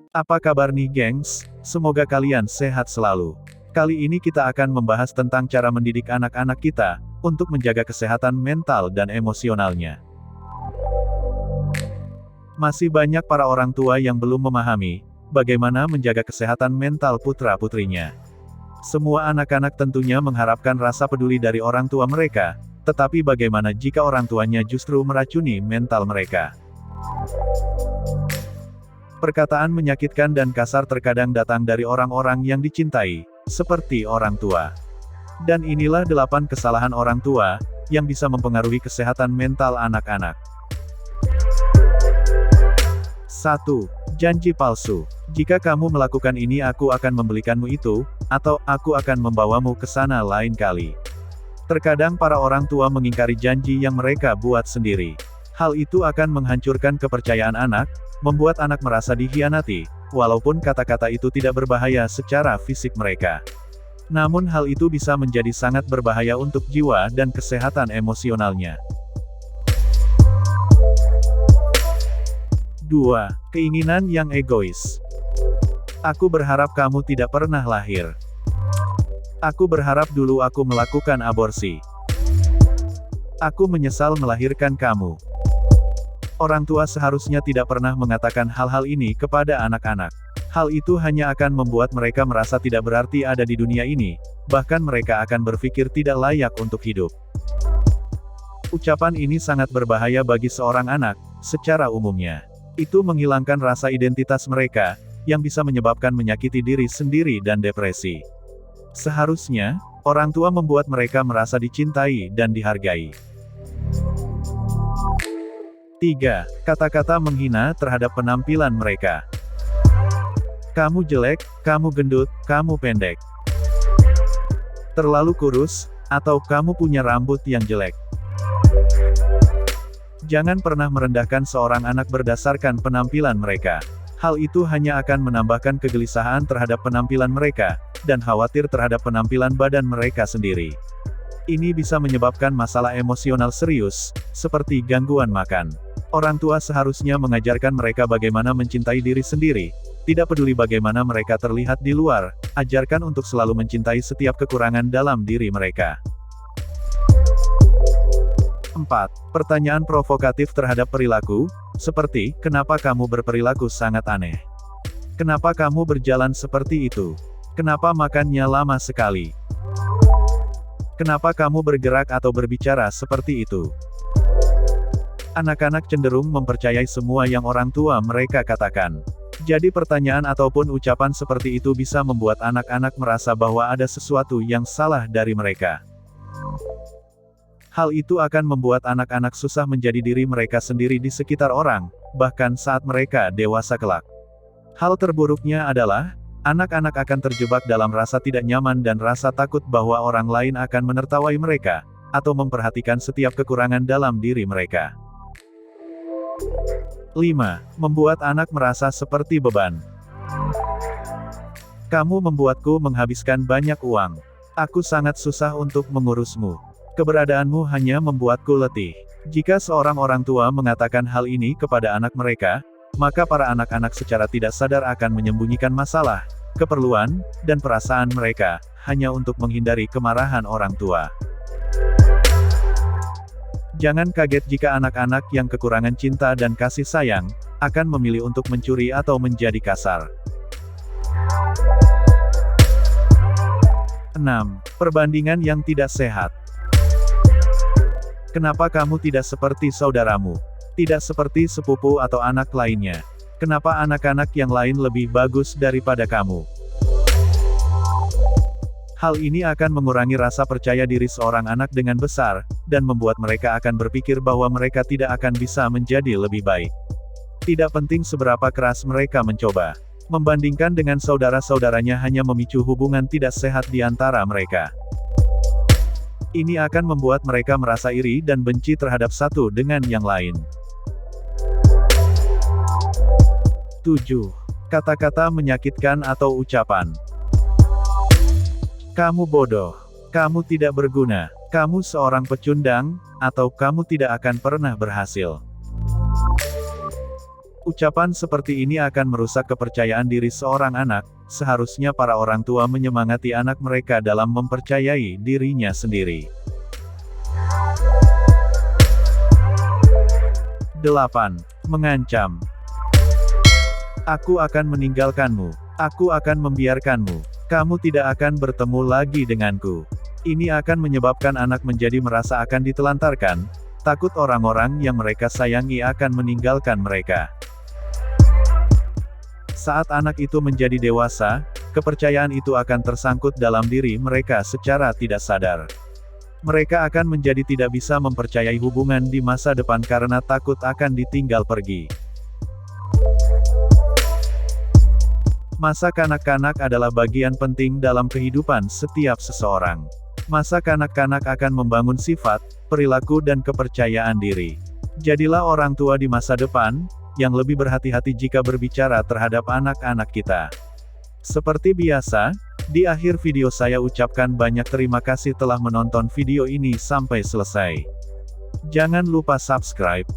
Apa kabar nih gengs? Semoga kalian sehat selalu. Kali ini kita akan membahas tentang cara mendidik anak-anak kita, untuk menjaga kesehatan mental dan emosionalnya. Masih banyak para orang tua yang belum memahami, bagaimana menjaga kesehatan mental putra-putrinya. Semua anak-anak tentunya mengharapkan rasa peduli dari orang tua mereka, tetapi bagaimana jika orang tuanya justru meracuni mental mereka? Perkataan menyakitkan dan kasar terkadang datang dari orang-orang yang dicintai, seperti orang tua. Dan inilah 8 kesalahan orang tua, yang bisa mempengaruhi kesehatan mental anak-anak. 1. Janji palsu. Jika kamu melakukan ini aku akan membelikanmu itu, atau aku akan membawamu ke sana lain kali. Terkadang para orang tua mengingkari janji yang mereka buat sendiri. Hal itu akan menghancurkan kepercayaan anak, membuat anak merasa dikhianati, walaupun kata-kata itu tidak berbahaya secara fisik mereka. Namun hal itu bisa menjadi sangat berbahaya untuk jiwa dan kesehatan emosionalnya. 2. Keinginan yang egois. Aku berharap kamu tidak pernah lahir. Aku berharap dulu aku melakukan aborsi. Aku menyesal melahirkan kamu. Orang tua seharusnya tidak pernah mengatakan hal-hal ini kepada anak-anak. Hal itu hanya akan membuat mereka merasa tidak berarti ada di dunia ini, bahkan mereka akan berpikir tidak layak untuk hidup. Ucapan ini sangat berbahaya bagi seorang anak, secara umumnya. Itu menghilangkan rasa identitas mereka, yang bisa menyebabkan menyakiti diri sendiri dan depresi. Seharusnya, orang tua membuat mereka merasa dicintai dan dihargai. 3. Kata-kata menghina terhadap penampilan mereka. Kamu jelek, kamu gendut, kamu pendek. Terlalu kurus, atau kamu punya rambut yang jelek. Jangan pernah merendahkan seorang anak berdasarkan penampilan mereka. Hal itu hanya akan menambahkan kegelisahan terhadap penampilan mereka, dan khawatir terhadap penampilan badan mereka sendiri. Ini bisa menyebabkan masalah emosional serius, seperti gangguan makan. Orang tua seharusnya mengajarkan mereka bagaimana mencintai diri sendiri, tidak peduli bagaimana mereka terlihat di luar, ajarkan untuk selalu mencintai setiap kekurangan dalam diri mereka. 4. Pertanyaan provokatif terhadap perilaku, seperti, kenapa kamu berperilaku sangat aneh? Kenapa kamu berjalan seperti itu? Kenapa makannya lama sekali? Kenapa kamu bergerak atau berbicara seperti itu? Anak-anak cenderung mempercayai semua yang orang tua mereka katakan. Jadi pertanyaan ataupun ucapan seperti itu bisa membuat anak-anak merasa bahwa ada sesuatu yang salah dari mereka. Hal itu akan membuat anak-anak susah menjadi diri mereka sendiri di sekitar orang, bahkan saat mereka dewasa kelak. Hal terburuknya adalah, anak-anak akan terjebak dalam rasa tidak nyaman dan rasa takut bahwa orang lain akan menertawai mereka, atau memperhatikan setiap kekurangan dalam diri mereka. 5. Membuat anak merasa seperti beban. Kamu membuatku menghabiskan banyak uang. Aku sangat susah untuk mengurusmu. Keberadaanmu hanya membuatku letih. Jika seorang orang tua mengatakan hal ini kepada anak mereka, maka para anak-anak secara tidak sadar akan menyembunyikan masalah, keperluan, dan perasaan mereka, hanya untuk menghindari kemarahan orang tua. Jangan kaget jika anak-anak yang kekurangan cinta dan kasih sayang, akan memilih untuk mencuri atau menjadi kasar. 6. Perbandingan yang tidak sehat. Kenapa kamu tidak seperti saudaramu? Tidak seperti sepupu atau anak lainnya? Kenapa anak-anak yang lain lebih bagus daripada kamu? Hal ini akan mengurangi rasa percaya diri seorang anak dengan besar, dan membuat mereka akan berpikir bahwa mereka tidak akan bisa menjadi lebih baik. Tidak penting seberapa keras mereka mencoba. Membandingkan dengan saudara-saudaranya hanya memicu hubungan tidak sehat di antara mereka. Ini akan membuat mereka merasa iri dan benci terhadap satu dengan yang lain. 7. Kata-kata menyakitkan atau ucapan. Kamu bodoh. Kamu tidak berguna. Kamu seorang pecundang, atau kamu tidak akan pernah berhasil. Ucapan seperti ini akan merusak kepercayaan diri seorang anak. Seharusnya para orang tua menyemangati anak mereka dalam mempercayai dirinya sendiri. 8. Mengancam. Aku akan meninggalkanmu. Aku akan membiarkanmu. Kamu tidak akan bertemu lagi denganku. Ini akan menyebabkan anak menjadi merasa akan ditelantarkan, takut orang-orang yang mereka sayangi akan meninggalkan mereka. Saat anak itu menjadi dewasa, kepercayaan itu akan tersangkut dalam diri mereka secara tidak sadar. Mereka akan menjadi tidak bisa mempercayai hubungan di masa depan karena takut akan ditinggal pergi. Masa kanak-kanak adalah bagian penting dalam kehidupan setiap seseorang. Masa kanak-kanak akan membangun sifat, perilaku dan kepercayaan diri. Jadilah orang tua di masa depan, yang lebih berhati-hati jika berbicara terhadap anak-anak kita. Seperti biasa, di akhir video saya ucapkan banyak terima kasih telah menonton video ini sampai selesai. Jangan lupa subscribe,